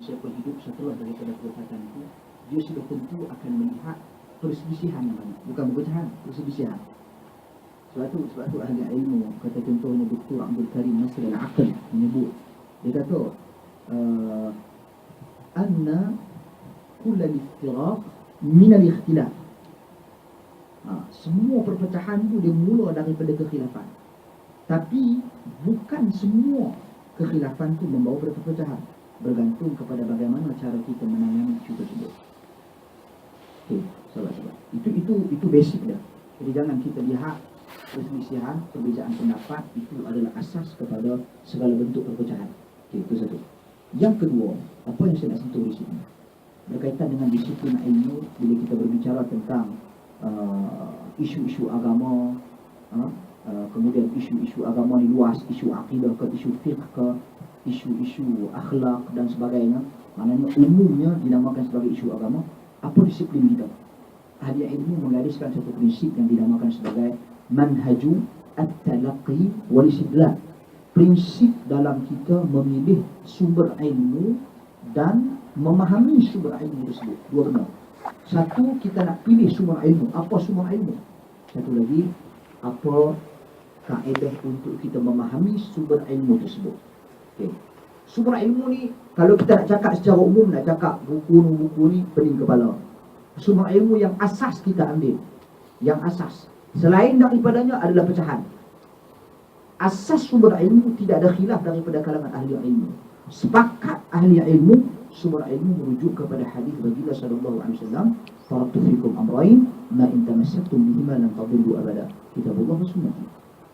siapa hidup setelah daripada kewafatan itu, dia sudah tentu akan melihat perselisihan yang banyak. Bukan perpecahan, perselisihan. Sebab tu ahli ilmu, kata contohnya Dr. Abdul Karim Nasir Al-Aql menyebut, dia kata anna kullal iftiraq min al-ikhtilaf. Semua perpecahan itu dia mula daripada kekhilafan. Tapi bukan semua kekhilafan itu membawa pada perpecahan. Bergantung kepada bagaimana cara kita menangani isu tersebut. Okey, sahabat-sahabat. Itu basic dah. Jadi jangan kita lihat perselisihan, perbezaan pendapat itu adalah asas kepada segala bentuk perpecahan. Okey, itu satu. Yang kedua, apa yang saya nak sentuh di sini berkaitan dengan disiplin ilmu bila kita berbicara tentang isu-isu agama, kemudian isu-isu agama ni luas, isu akidah ke, isu fiqh ke, isu-isu akhlak dan sebagainya. Maknanya umumnya dinamakan sebagai isu agama. Apa disiplin kita? Ahli ilmu menggariskan satu prinsip yang dinamakan sebagai manhaju at-talaqqi wal istidlal. Prinsip dalam kita memilih sumber ilmu dan memahami sumber ilmu tersebut. Dua benda. Satu, kita nak pilih sumber ilmu. Apa sumber ilmu? Satu lagi, apa kaedah untuk kita memahami sumber ilmu tersebut. Okay. Sumber ilmu ni, kalau kita nak cakap secara umum, nak cakap buku ni pening kepala. Sumber ilmu yang asas kita ambil, yang asas. Selain daripadanya adalah pecahan. Asas sumber ilmu tidak ada khilaf daripada kalangan ahli ilmu. Sepakat ahli ilmu, sumber ilmu merujuk kepada hadis Rasulullah sallallahu alaihi wasallam, "Taraktu fikum amrayn, ma in tamassaktum bihima lam tadillu abada." Kitabullah wa sunnah.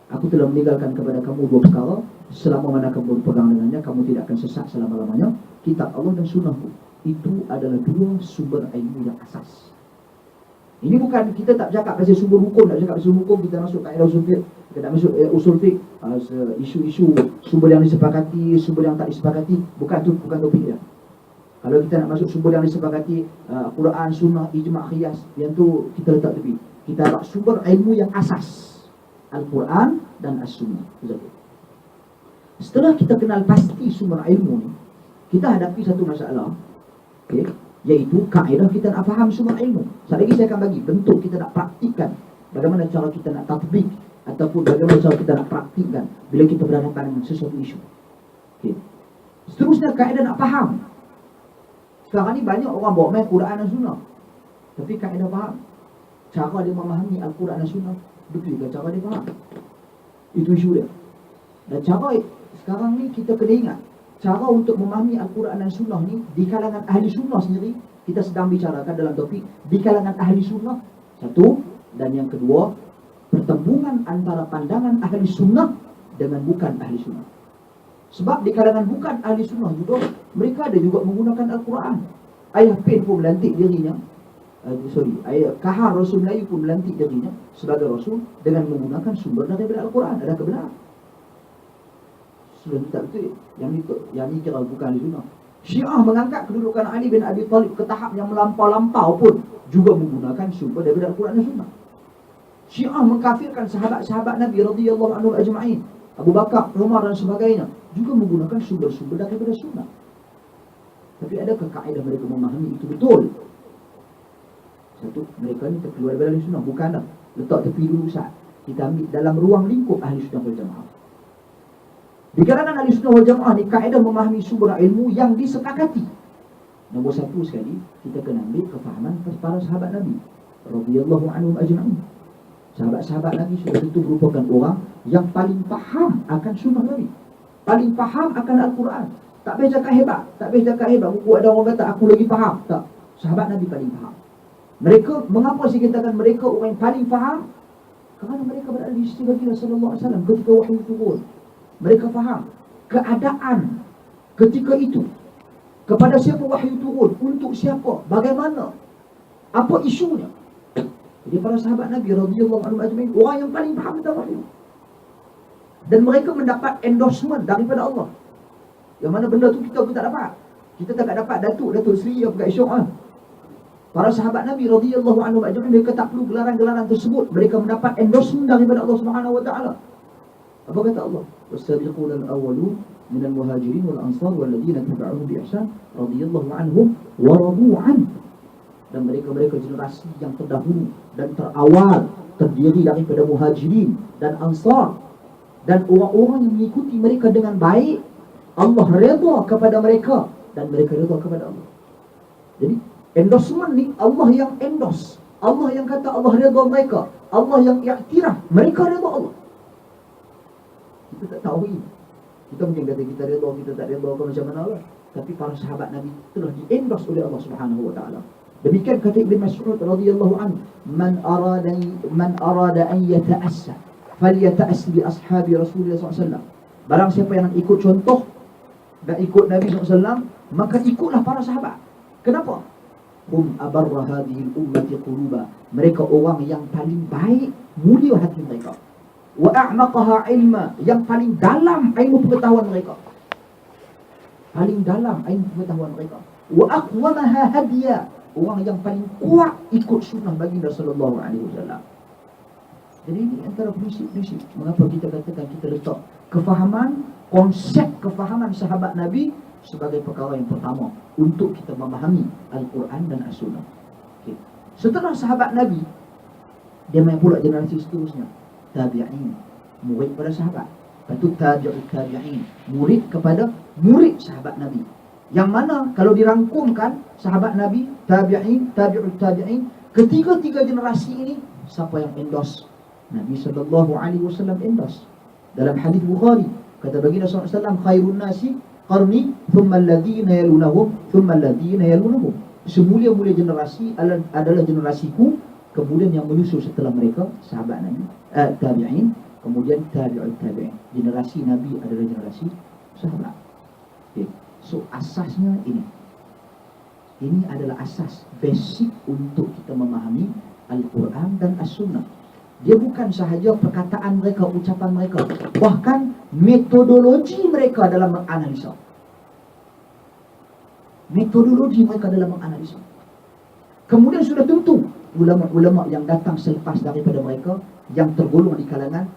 Aku telah meninggalkan kepada kamu dua perkara, selama mana kamu berpegang dengannya, kamu tidak akan sesat selama-lamanya. Kitab Allah dan sunnahku. Itu adalah dua sumber ilmu yang asas. Ini bukan, kita tak cakap pasal sumber hukum, tak cakap pasal hukum, kita masuk kaedah usul fiqh, kita tak masuk usul fiqh, isu-isu sumber yang disepakati, sumber yang tak disepakati, bukan topik dia. Kalau kita nak masuk sumber yang disepakati, Quran, sunnah, ijma', qiyas, yang tu kita letak tepi. Kita dapat sumber ilmu yang asas, Al-Quran dan As-Sunnah. Setelah kita kenal pasti sumber ilmu ni, kita hadapi satu masalah, okay, iaitu kaedah kita nak faham sumber ilmu. Sekali lagi saya akan bagi bentuk kita nak praktikkan, bagaimana cara kita nak tatbik, ataupun bagaimana cara kita nak praktikkan bila kita berhadapan dengan sesuatu isu. Okay. Seterusnya kaedah nak faham. Sekarang ni banyak orang bawa main Quran dan Sunnah, tapi kaedah faham, cara dia memahami Al-Quran dan Sunnah, betul ke cara dia faham? Itu isu dia. Dan cara sekarang ni kita kena ingat, cara untuk memahami Al-Quran dan Sunnah ni di kalangan ahli Sunnah sendiri, kita sedang bicarakan dalam topik di kalangan ahli Sunnah. Satu, dan yang kedua, pertembungan antara pandangan ahli Sunnah dengan bukan ahli Sunnah. Sebab di kalangan bukan ahli Sunnah juga, mereka ada juga menggunakan Al-Quran. Ayah Pin pun melantik dirinya, Kahar Rasul Melayu pun melantik dirinya sebagai Rasul dengan menggunakan sumber daripada Al-Quran. Adakah benar? Sudah tak betul. Yang ni kira bukan ahli Sunnah. Syiah mengangkat kedudukan Ali bin Abi Talib ke tahap yang melampau-lampau pun juga menggunakan sumber daripada Al-Quran dan Sunnah. Syiah mengkafirkan sahabat-sahabat Nabi radhiyallahu anhum ajma'in, Abu Bakar, Umar dan sebagainya, juga menggunakan sumber-sumber daripada Sunnah. Tapi adakah kaedah mereka memahami itu betul? Satu, mereka ni terkeluar daripada ahli Sunnah. Bukan dah. Letak tepi dulu Ustaz. Kita ambil dalam ruang lingkup ahli Sunnah wal Jamaah. Di kalangan ahli Sunnah wal Jamaah ni, kaedah memahami sumber ilmu yang disepakati. Nombor satu sekali, kita kena ambil kefahaman para sahabat Nabi radhiyallahu anhum ajma'in. Sahabat-sahabat Nabi sudah tentu merupakan orang yang paling faham akan sunnah Nabi, paling faham akan Al-Quran. Tak payah cakap hebat, tak payah cakap hebat. Buku ada orang kata aku lagi faham. Tak, sahabat Nabi paling faham. Mereka, mengapa saya katakan mereka orang yang paling faham? Kerana mereka berada di sisi Rasulullah sallallahu alaihi wasallam ketika wahyu turun. Mereka faham keadaan ketika itu, kepada siapa wahyu turun, untuk siapa, bagaimana, apa isunya. Jadi para sahabat Nabi radhiyallahu anhum ajma'in orang yang paling faham tentang wahyu. Dan mereka mendapat endorsement daripada Allah. Yang mana benda tu kita pun tak dapat. Kita tak dapat Datuk Seri yang pegang syok. Para sahabat Nabi radhiyallahu anhum ajma'in, mereka tak perlu gelaran-gelaran tersebut. Mereka mendapat endorsement daripada Allah Subhanahu wa taala. Apa kata Allah? Wasabiquna al-awwalun minal muhajirin wal ansar wal ladzina tabauhum bi ihsan radhiyallahu anhum wa radu an. Dan mereka-mereka generasi yang terdahulu dan terawal terdiri daripada muhajirin dan ansar dan orang-orang yang mengikuti mereka dengan baik. Allah redha kepada mereka dan mereka redha kepada Allah. Jadi endorsement ni Allah yang endorse, Allah yang kata Allah redha mereka, Allah yang iktiraf mereka redha Allah. Kita tak tahu ini. Kita mungkin kata kita redha, kita tak redha ke macam mana lah. Tapi para sahabat Nabi telah di-endorse oleh Allah Subhanahu wa taala. Demikian kata Ibn Mas'ud radhiyallahu anhu, man arada an yata'assa falyata'ass bi ashabi Rasulullah SAW. Barang siapa yang ikut contoh dan ikut Nabi SAW, maka ikutlah para sahabat. Kenapa? Hum abarra hadhihi al-ummati quluba. Mereka orang yang paling baik, mulia hati mereka. Wa a'maqaha ilma, yang paling dalam ilmu pengetahuan mereka. Paling dalam ilmu pengetahuan mereka. Wa aqwamaha hadiya, orang yang paling kuat ikut sunnah baginda sallallahu alaihi wasallam. Jadi ini antara prinsip-prinsip mengapa kita katakan kita letak kefahaman, konsep kefahaman sahabat Nabi sebagai perkara yang pertama untuk kita memahami Al-Quran dan As-Sunnah. Okay. Setelah sahabat Nabi, dia main pula generasi seterusnya, tabi'in, murid pada sahabat. Lepas tu tabi'ut tabi'in, murid kepada murid sahabat Nabi. Yang mana kalau dirangkumkan sahabat Nabi, tabi'in, tabi'ut tabi'in, ketiga-tiga generasi ini siapa yang endorse? Nabi sallallahu alaihi wasallam endorse. Dalam hadis Bukhari kata baginda sallallahu alaihi wasallam, khairun nasi qarni thumma alladhina yalunahum thumma alladhina yalunahum. Semulia-mulia generasi adalah generasiku, kemudian yang menyusul setelah mereka sahabat Nabi, tabi'in, kemudian tabi'ut tabi'in. Generasi Nabi adalah generasi sahabat. Okay. So asasnya ini. Ini adalah asas basic untuk kita memahami Al-Quran dan As-Sunnah. Dia bukan sahaja perkataan mereka, ucapan mereka, bahkan metodologi mereka dalam menganalisa. Metodologi mereka dalam menganalisa. Kemudian sudah tentu ulama-ulama yang datang selepas daripada mereka yang tergolong di kalangan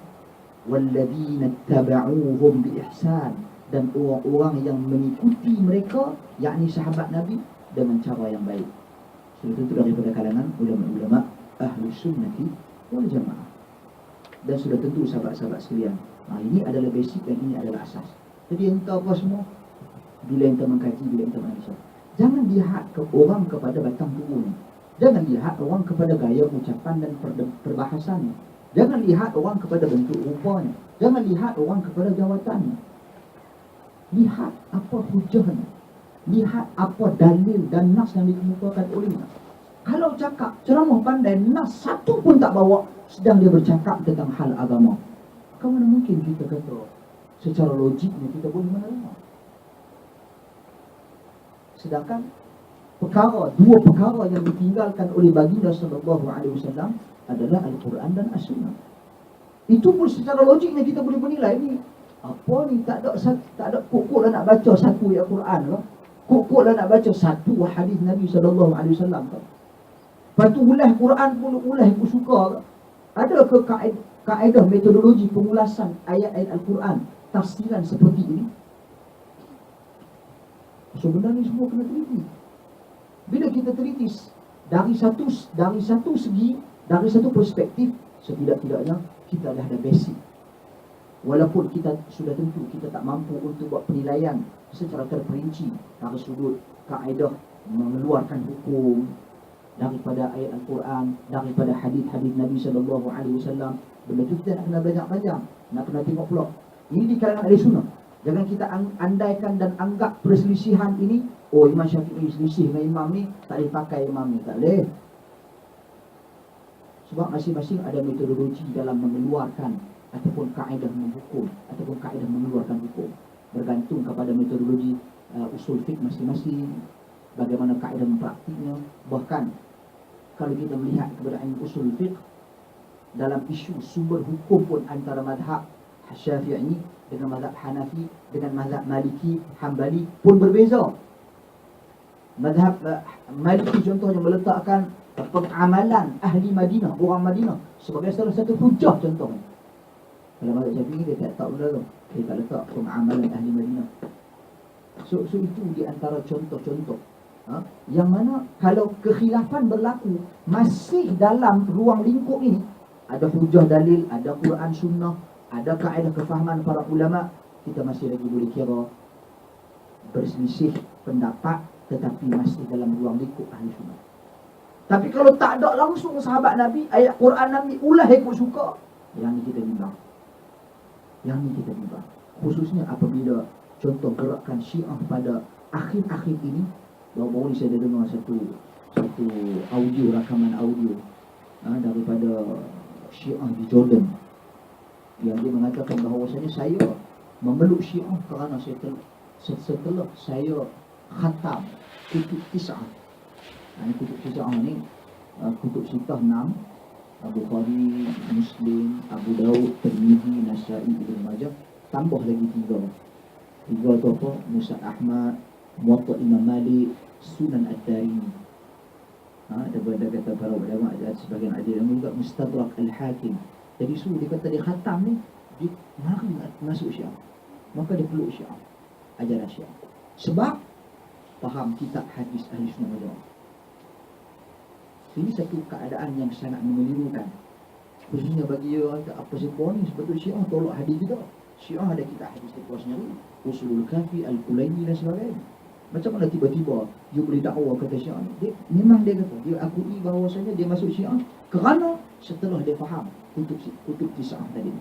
walladzina tabauhum bi ihsan, dan orang-orang yang mengikuti mereka, yakni sahabat Nabi dengan cara yang baik. Sudah tentu daripada kalangan ulama-ulama ahli sunnati wal jamaah. Dan sudah tentu sahabat-sahabat sekalian, ini adalah basic dan ini adalah asas. Jadi entah apa semua, bila ente mengkaji, bila ente menganalisa, jangan lihat ke orang kepada batang tubuhnya, jangan lihat orang kepada gaya ucapan dan perbahasannya, jangan lihat orang kepada bentuk rupanya, jangan lihat orang kepada jawatannya. Lihat apa hujahnya, lihat apa dalil dan nas yang dikemukakan olehnya. Kalau cakap ceramah pandai, nas satu pun tak bawa, sedang dia bercakap tentang hal agama, maka mana mungkin kita kata secara logiknya kita boleh menerima. Sedangkan dua perkara yang ditinggalkan oleh baginda sallallahu alaihi wasallam adalah Al-Quran dan As-Sunnah. Itu pun secara logiknya kita boleh menilai ni apa ni, tak ada kok-kok lah nak baca satu ayat Quran lah, kok-kok lah nak baca satu hadis Nabi sallallahu alaihi wasallam lah. Lepas tu ulah Quran pun ulah aku suka lah. Ada ke kaedah metodologi pengulasan ayat-ayat Al-Quran, tafsiran seperti ini? Sebenarnya semua kena teliti. Bila kita teliti dari satu segi, dari satu perspektif, setidak-tidaknya kita dah ada basic. Walaupun kita sudah tentu kita tak mampu untuk buat penilaian secara terperinci dari sudut kaedah mengeluarkan hukum daripada ayat Al-Quran, daripada hadis-hadis Nabi sallallahu alaihi wasallam. Benda tu kita nak kena belajar panjang, nak kena tengok pula. Ini di kalangan ahli sunnah. Jangan kita andaikan dan anggap perselisihan ini, oh Imam Syafi'i selisih dengan imam ni, tak boleh pakai imam ni, tak boleh. Sebab masing-masing ada metodologi dalam mengeluarkan ataupun kaedah menghukum, ataupun kaedah mengeluarkan hukum. Bergantung kepada metodologi usul fiqh masing-masing, bagaimana kaedah mempraktiknya. Bahkan kalau kita melihat kepada ilmu usul fiqh, dalam isu sumber hukum pun antara mazhab Syafi'i dengan mazhab Hanafi, dengan mazhab Maliki, Hambali pun berbeza. Mazhab Maliki contohnya meletakkan pengamalan ahli Madinah, orang Madinah sebagai salah satu hujah contohnya. Kalau mazhab Syafi'i dia tak letak benda tu. Dia tak letak pengamalan ahli Madinah. So itu di antara contoh-contoh yang mana kalau kekhilafan berlaku masih dalam ruang lingkup ini, ada hujah dalil, ada Quran sunnah, ada kaedah kefahaman para ulama, kita masih lagi boleh kira berselisih pendapat tetapi masih dalam ruang lingkup ahli sunnah. Tapi kalau tak ada langsung sahabat Nabi, ayat Quran Nabi ulah ikut suka, yang ni kita bimbang. Khususnya apabila contoh gerakan Syiah pada akhir-akhir ini. Baru-baru ni saya ada dengar satu audio, rakaman audio daripada Syiah di Jordan, yang dia mengatakan bahawasanya saya memeluk Syiah kerana setelah saya khatam kutub Tis'ah. Kutub Tis'ah ni kutub Sitah 6, Bukhari, Muslim, Abu Daud, Tirmidzi, Nasa'i, Ibn Majah, tambah lagi 3 tu apa? Musnad Ahmad, Muwatta Imam Malik, Sunan Ad-Darimi. Ada kata para ulama, sebagian ada yang juga Mustadrak Al-Hakim. Jadi dia kata dia khatam ni, dia mari masuk Syiah, maka dia peluk Syiah, ajaran Syiah, sebab faham kitab hadis ahli sunnah wal jamaah. Ini satu keadaan yang sangat mengelirukan, khususnya bagi apa siapa ni. Sebab tu Syiah tolak hadis kita. Syiah ada kitab hadis dia sendiri, Usulul Kafi, Al-Kulaini dan sebagainya. Macam mana tiba-tiba dia boleh dakwa kata Syiah ni? Memang dia kata, dia akui bahawasanya dia masuk Syiah kerana setelah dia faham kutub Tis'ah tadi.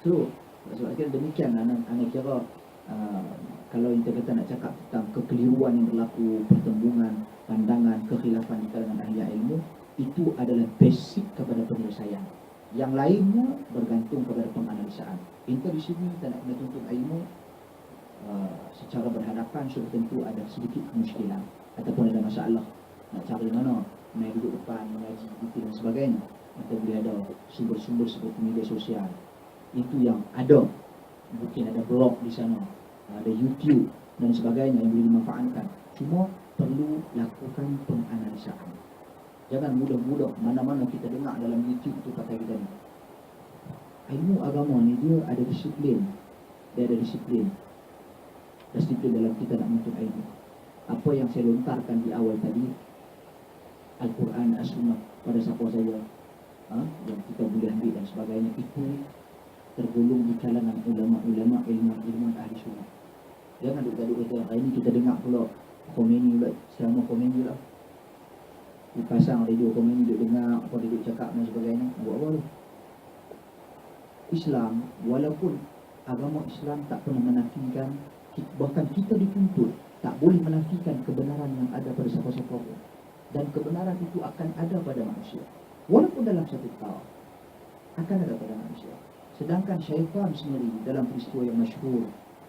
So, sebab kira demikian anak kira kalau kita kata nak cakap tentang kekeliruan yang berlaku, pertembungan, pandangan, kekhilafan di kalangan ahli ilmu, itu adalah basic kepada penyelesaian. Yang lainnya bergantung kepada penganalisaan. Kita di sini kita nak kena tuntut ilmu secara berhadapan, so tentu ada sedikit kemusykilan ataupun ada masalah nak cari mana naik duduk depan mengaji buku dan sebagainya, atau boleh ada sumber-sumber seperti media sosial. Itu yang ada, mungkin ada blog di sana, ada YouTube dan sebagainya yang boleh dimanfaatkan. Cuma perlu lakukan penganalisaan. Jangan mudah-mudah mana-mana kita dengar dalam YouTube itu kata kita ni. Ilmu agama ni dia ada disiplin. Disiplin dalam kita nak menuntut ilmu. Apa yang saya lontarkan di awal tadi, Al-Quran, As-Sunnah pada siapa saja yang kita boleh ambil dan sebagainya, itu tergolong di kalangan ulama-ulama ilmu ahli sunnah. Jangan duduk-duduk kata, hari ni kita dengar pula Khomeini pula, selama Khomeini lah dipasang radio Khomeini, duduk dengar apa dia duduk cakap dan sebagainya. Buat apa tu? Islam, walaupun agama Islam tak pernah menafikan, bahkan kita dituntut tak boleh menafikan kebenaran yang ada pada siapa-siapa pun. Dan kebenaran itu akan ada pada manusia, walaupun dalam satu tahap akan ada pada manusia. Sedangkan syaitan sendiri dalam peristiwa yang masyhur,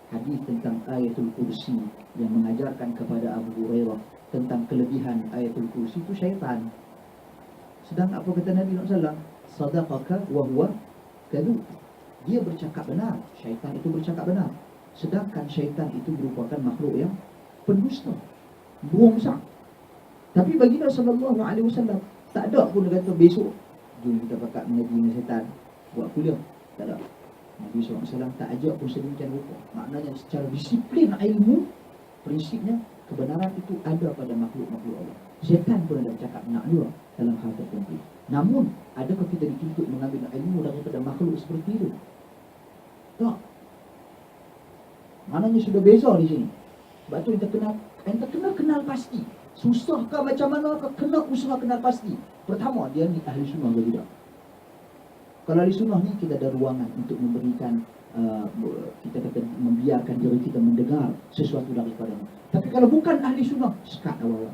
hadis tentang Ayatul Kursi yang mengajarkan kepada Abu Hurairah tentang kelebihan Ayatul Kursi, itu syaitan. Sedang apa kata Nabi SAW? Sadaqaka wa huwa kadhub. Dia bercakap benar, syaitan itu bercakap benar. Sedangkan syaitan itu merupakan makhluk yang pendusta, bohong besar. Tapi baginda SAW tak ada pun dia kata besok jom kita pakat mengaji dengan syaitan, buat kuliah. Tak ada. Nabi SAW tak ajak pun sedemikian rupa. Maknanya secara disiplin ilmu, prinsipnya kebenaran itu ada pada makhluk-makhluk Allah. Syaitan pun ada bercakap nak juga dalam hal tertentu. Namun, adakah kita dituntut mengambil ilmu daripada makhluk seperti itu? Tak. Maknanya sudah beza di sini. Sebab tu kita kena kenal pasti. Susahkah macam mana, kena usaha kenal pasti. Pertama, dia ni ahli sunnah ke tidak? Kalau ahli sunnah ni kita ada ruangan untuk memberikan kita kata membiarkan diri kita mendengar sesuatu daripada. Tapi kalau bukan ahli sunnah, sekat awal.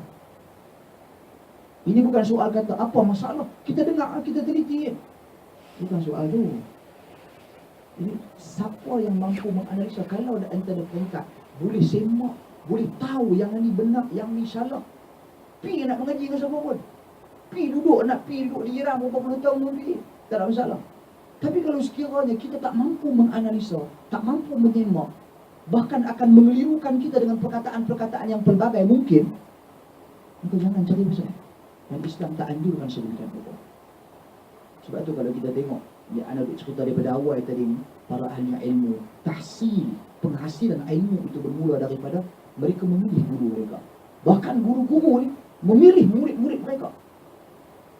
Ini bukan soal kata apa masalah, kita dengar, kita teliti. Bukan soal tu. Ini siapa yang mampu menganalisa. Kalau ada antara peringkat boleh semak, boleh tahu yang ni benar, yang ni salah, pi nak mengaji dengan siapa pun. Pi duduk di jiran berapa puluh tahun pun pi, tak ada masalah. Tapi kalau sekiranya kita tak mampu menganalisa, tak mampu menyemak, bahkan akan mengelirukan kita dengan perkataan-perkataan yang pelbagai mungkin, maka jangan cari besar. Dan Islam tak anjurkan sedemikian rupa. Sebab tu kalau kita tengok ya, anak cerita daripada awal tadi ni, para ahli ilmu tahsil, penghasilan ilmu itu bermula daripada mereka memilih guru mereka. Bahkan guru-guru ni memilih murid-murid mereka.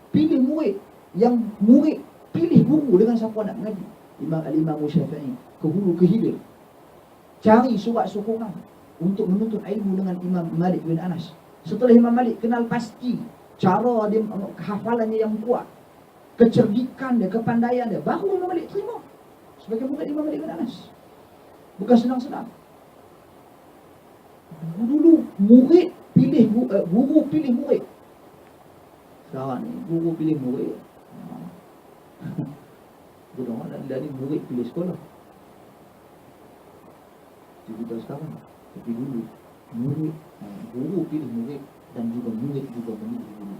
Pilih murid, yang murid pilih guru dengan siapa nak mengaji. Al-Imam Syafi'i ke hulu ke hilir cari surat sokongan untuk menuntut ilmu dengan Imam Malik bin Anas. Setelah Imam Malik kenal pasti cara dia, hafalannya yang kuat, kecerdikan dia, kepandaian dia, baru Imam Malik terima sebagai murid Imam Malik bin Anas. Bukan senang-senang. Dulu murid pilih guru pilih murid. Sekarang ni guru pilih murid. Bukan dari murid pilih sekolah. Itu kita sekarang. Tapi dulu murid, guru pilih murid dan juga murid juga memilih guru.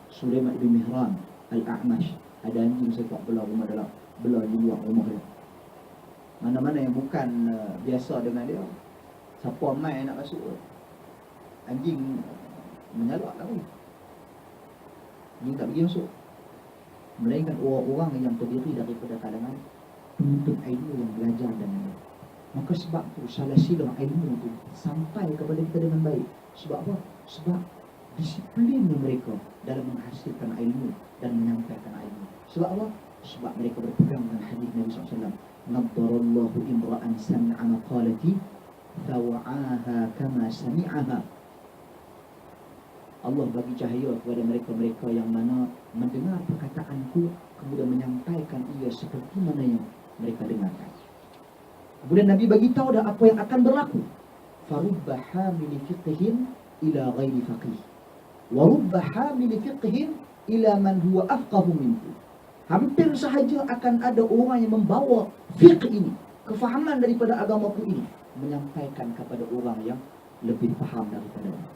Sulaiman bin Mihran Al-A'mash, ada anjing sepak belah rumah dalam, belah di luar rumah dia. Mana-mana yang bukan biasa dengan dia, siapa mai nak masuk, anjing menyalak lagi. Anjing tak pergi masuk. Melainkan orang-orang yang terdiri daripada kalangan penuntut ilmu yang belajar dan maka sebab tu salah silang ilmu tu sampai kepada kita dengan baik. Sebab apa? Sebab disiplin mereka dalam menghasilkan ilmu dan menyampaikan ilmu. Sebab apa? Sebab mereka berpegang dengan hadis Nabi SAW. Naddarallahu imra'an sami'a maqalati fawa'aha kama sami'aha. Allah bagi cahaya kepada mereka-mereka yang mana mendengar perkataanku kemudian menyampaikan ia seperti mana yang mereka dengarkan. Kemudian Nabi bagi tahu dah apa yang akan berlaku. Farubba hamili fiqhin ila ghairi faqih. Wa rubba hamili fiqhin ila man huwa afqahu minhu. Hampir sahaja akan ada orang yang membawa fiqh ini, kefahaman daripada agamaku ini, menyampaikan kepada orang yang lebih faham daripada orang.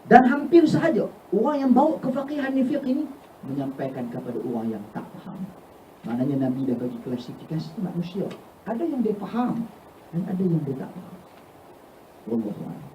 Dan hampir sahaja orang yang bawa kefaqihan fiqh ini menyampaikan kepada orang yang tak faham. Maknanya Nabi dah bagi klasifikasi manusia. Ada yang dia faham dan ada yang dia tak faham. Wallahu a'lam.